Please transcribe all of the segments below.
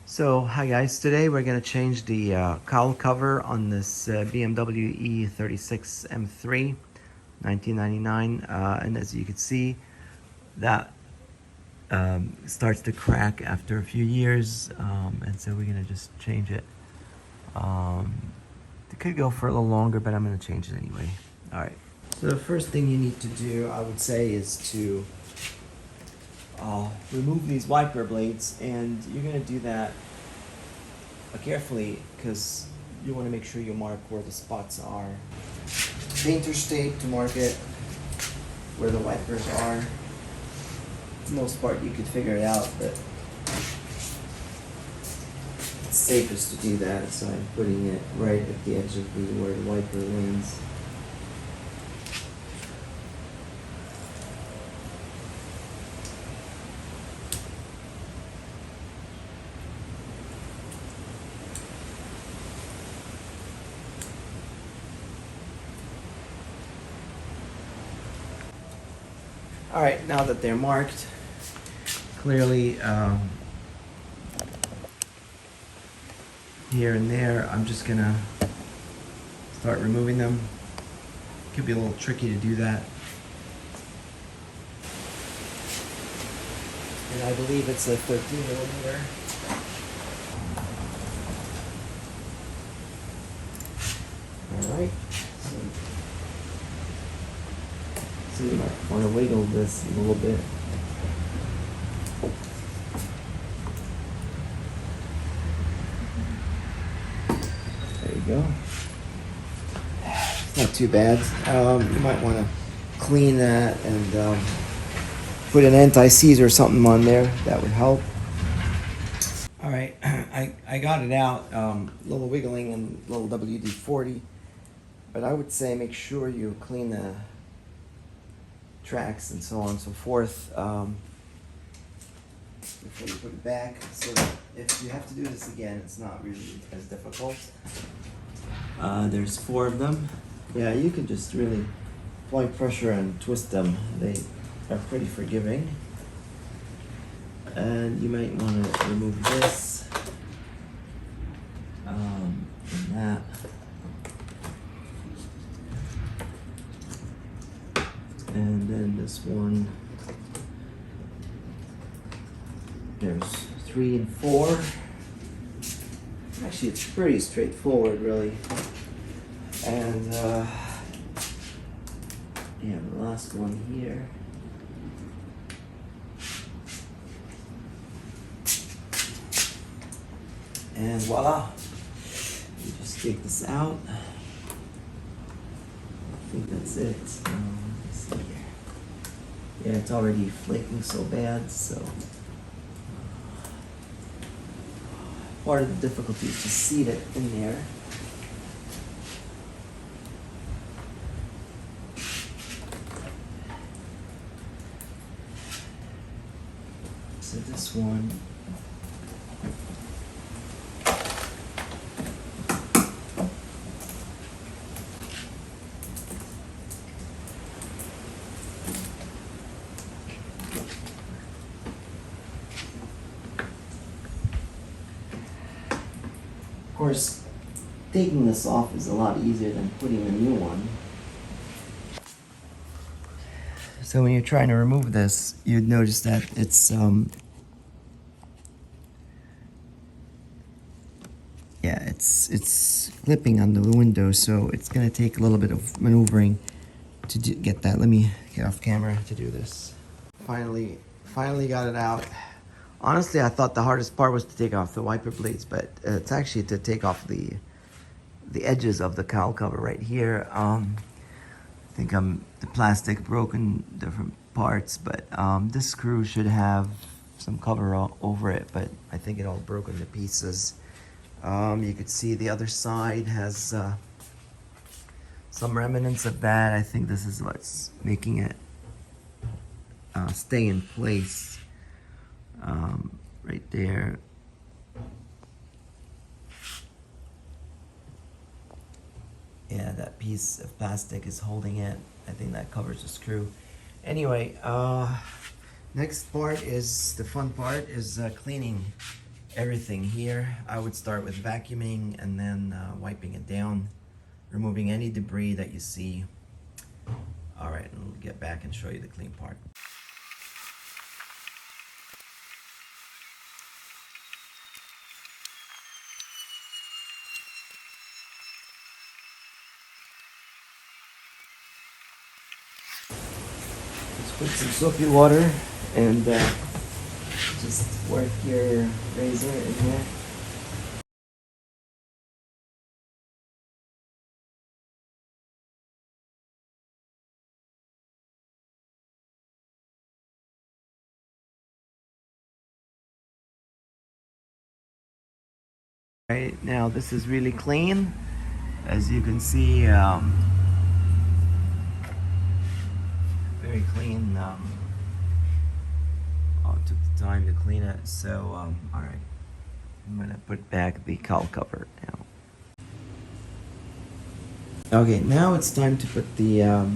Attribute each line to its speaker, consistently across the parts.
Speaker 1: So, hi guys, today we're going to change the cowl cover on this BMW E36 M3 1999, and as you can see, that starts to crack after a few years, and so we're going to just change it. It could go for a little longer, but I'm going to change it anyway. Alright, so the first thing you need to do, I would say, is to remove these wiper blades, and you're going to do that carefully because you want to make sure you mark where the spots are. Painter's tape to mark it where the wipers are. For the most part you could figure it out, but it's safest to do that, so I'm putting it right at the edge of where the wiper lands. Alright, now that they're marked clearly here and there, I'm just gonna start removing them. Could be a little tricky to do that. And I believe it's a 13mm. Alright. So you might want to wiggle this a little bit. There you go. It's not too bad. You might want to clean that and put an anti-seize or something on there. That would help. All right, I got it out. A little wiggling and a little WD-40, but I would say make sure you clean the tracks and so on and so forth before you put it back, so that if you have to do this again, it's not really as difficult. There's 4 of them. Yeah, you can just really apply pressure and twist them. They are pretty forgiving. And you might want to remove this and that. And then this one, there's 3 and 4. Actually, it's pretty straightforward, really. And yeah, the last one here. And voila, you just take this out. I think that's it. Let's see here. Yeah, it's already flaking so bad, so part of the difficulty is to seat it in there. So this one, of course, taking this off is a lot easier than putting a new one. So when you're trying to remove this, you'd notice that it's it's clipping on the window, so it's gonna take a little bit of maneuvering to get that. Let me get off camera to do this. Finally got it out. Honestly, I thought the hardest part was to take off the wiper blades, but it's actually to take off the edges of the cowl cover right here. I think the plastic broke in different parts, but this screw should have some cover over it, but I think it all broke into pieces. You could see the other side has some remnants of that. I think this is what's making it stay in place. Right there. Yeah, that piece of plastic is holding it. I think that covers the screw. Anyway, next part is the fun part, is cleaning everything here. I would start with vacuuming and then wiping it down, removing any debris that you see. All right, and we'll get back and show you the clean part. Just put some soapy water and just work your razor in here. Right now, this is really clean. As you can see, very clean. Oh, it took the time to clean it. So, all right, I'm gonna put back the cowl cover now. Okay, now it's time to put the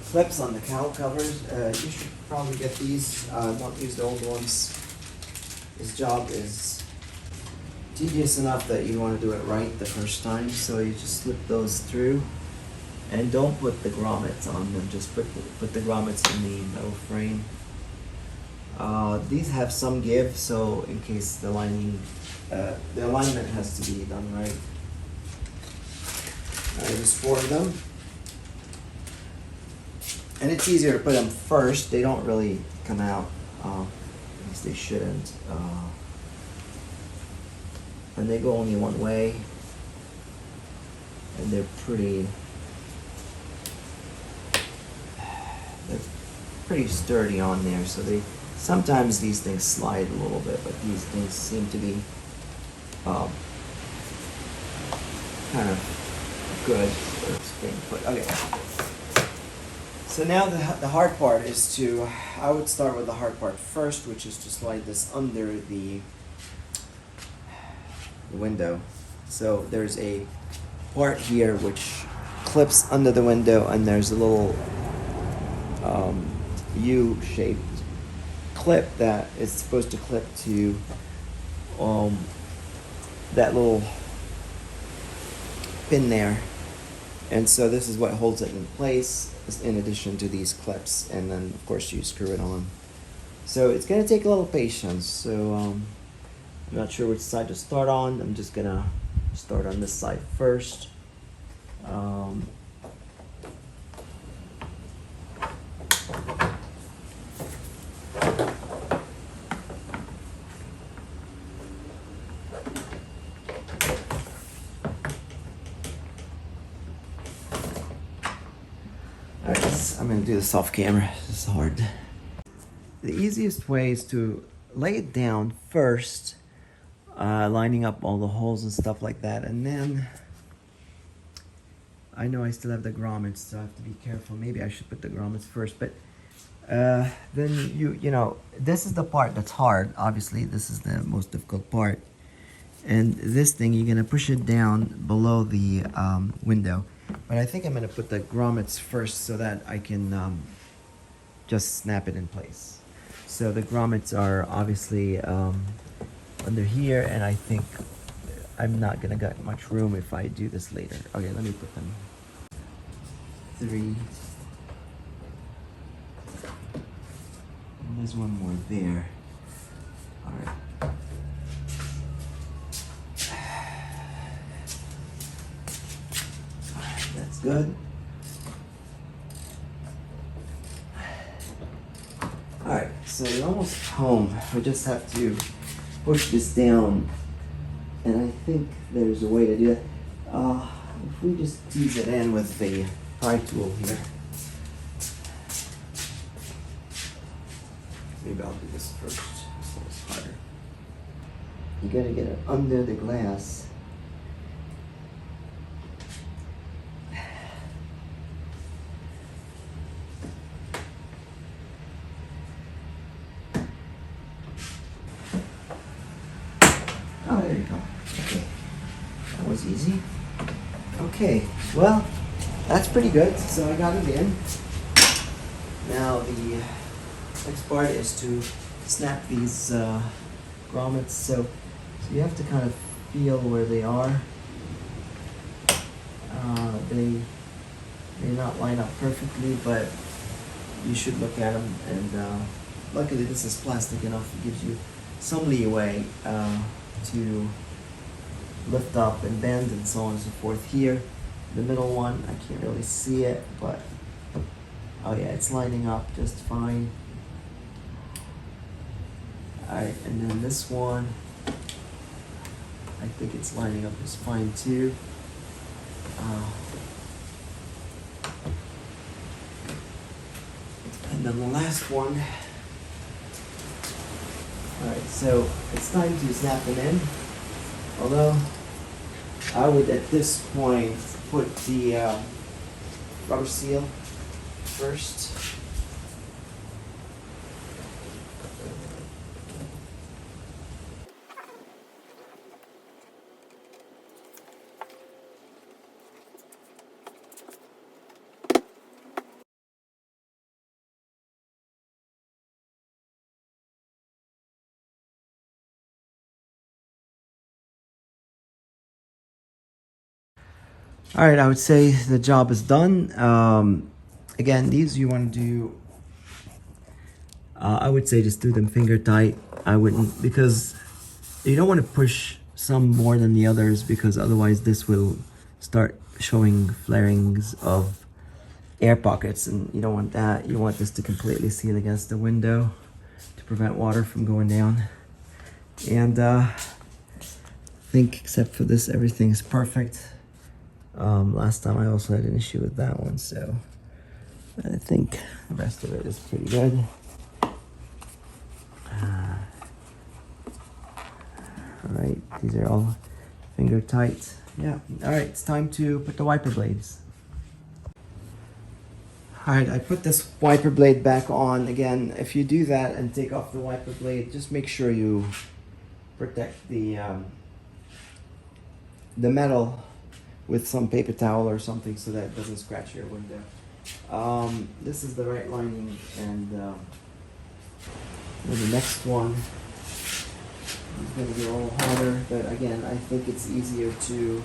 Speaker 1: clips on the cowl covers. You should probably get these. Don't use the old ones. This job is tedious enough that you want to do it right the first time, so you just slip those through, and don't put the grommets on them. Just put the grommets in the metal frame. These have some give, so in case the lining, the alignment has to be done right. Just four of them, and it's easier to put them first. They don't really come out, at least they shouldn't. And they go only one way, and they're pretty sturdy on there. So sometimes these things slide a little bit, but these things seem to be kind of good for staying put. Okay. So now the hard part is I would start with the hard part first, which is to slide this under the window. So there's a part here which clips under the window, and there's a little U-shaped clip that is supposed to clip to that little pin there, and so this is what holds it in place, in addition to these clips, and then of course you screw it on. So it's gonna take a little patience. So I'm not sure which side to start on. I'm just gonna start on this side first. Alright, I'm gonna do this off camera. This is hard. The easiest way is to lay it down first, lining up all the holes and stuff like that, and then I know I still have the grommets, so I have to be careful. Maybe I should put the grommets first, but then you know, this is the part that's hard. Obviously, this is the most difficult part, and this thing, you're gonna push it down below the window, but I think I'm gonna put the grommets first so that I can just snap it in place. So the grommets are obviously under here, and I think I'm not gonna get much room if I do this later. Okay, let me put them. 3. And there's one more there. All right. All right, that's good. All right, so we're almost home. We just have to push this down, and I think there's a way to do it. If we just tease it in with the pry tool here. Maybe I'll do this first, so it's harder. You gotta get it under the glass. Oh, there you go. Okay. That was easy. Okay, well, that's pretty good. So I got it in. Now the next part is to snap these grommets. So So you have to kind of feel where they are. They may not line up perfectly, but you should look at them. And luckily, this is plastic enough; it gives you some leeway to lift up and bend and so on and so forth. Here, the middle one, I can't really see it, but oh yeah, it's lining up just fine. Alright, and then this one, I think it's lining up just fine too. And then the last one. Alright, so it's time to snap them in. Although, I would at this point put the rubber seal first. All right, I would say the job is done. Again, these you want to do, I would say just do them finger tight. I wouldn't, because you don't want to push some more than the others, because otherwise this will start showing flarings of air pockets, and you don't want that. You want this to completely seal against the window to prevent water from going down. And I think except for this, everything's perfect. Last time I also had an issue with that one, so I think the rest of it is pretty good. Alright, these are all finger tight. Yeah, alright, it's time to put the wiper blades. Alright, I put this wiper blade back on. Again, if you do that and take off the wiper blade, just make sure you protect the metal with some paper towel or something so that it doesn't scratch your window. This is the right lining, and the next one is going to be a little harder, but again, I think it's easier to,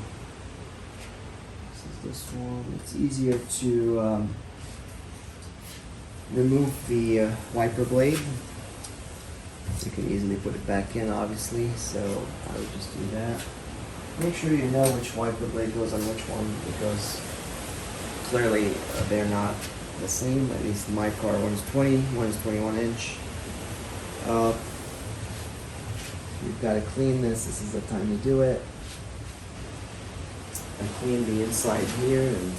Speaker 1: this one, it's easier to remove the wiper blade. You can easily put it back in, obviously, so I would just do that. Make sure you know which wiper blade goes on which one, because clearly they're not the same. At least in my car, one is 20, one is 21 inch. You've got to clean this. This is the time to do it. And clean the inside here. And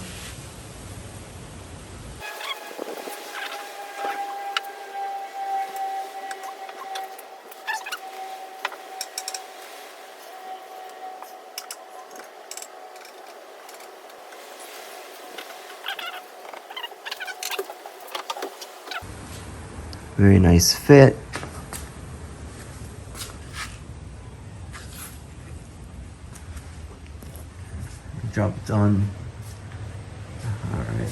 Speaker 1: very nice fit. Job done. All right.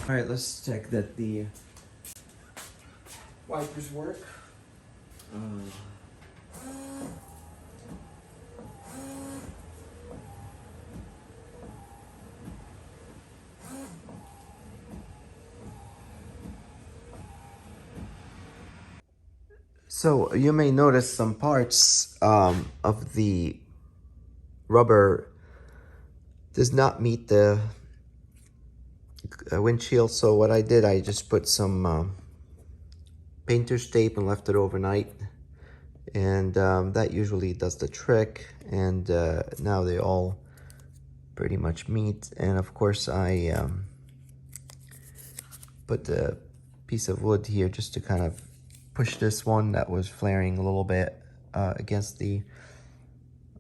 Speaker 1: All right, let's check that the wipers work. So you may notice some parts of the rubber does not meet the windshield. So what I did, I just put some painter's tape and left it overnight, and that usually does the trick. And now they all pretty much meet. And of course I put a piece of wood here just to kind of push this one that was flaring a little bit against the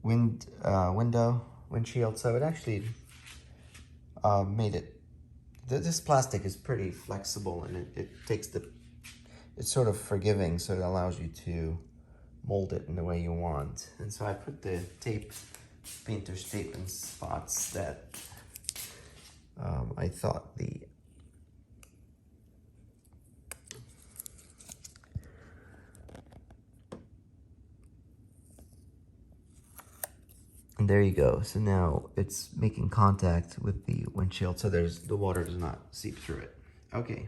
Speaker 1: windshield, so it actually made it. This plastic is pretty flexible, and it's sort of forgiving, so it allows you to mold it in the way you want. And so I put the tape, painter's tape, in spots that I thought And there you go. So now it's making contact with the windshield, so the water does not seep through it. Okay.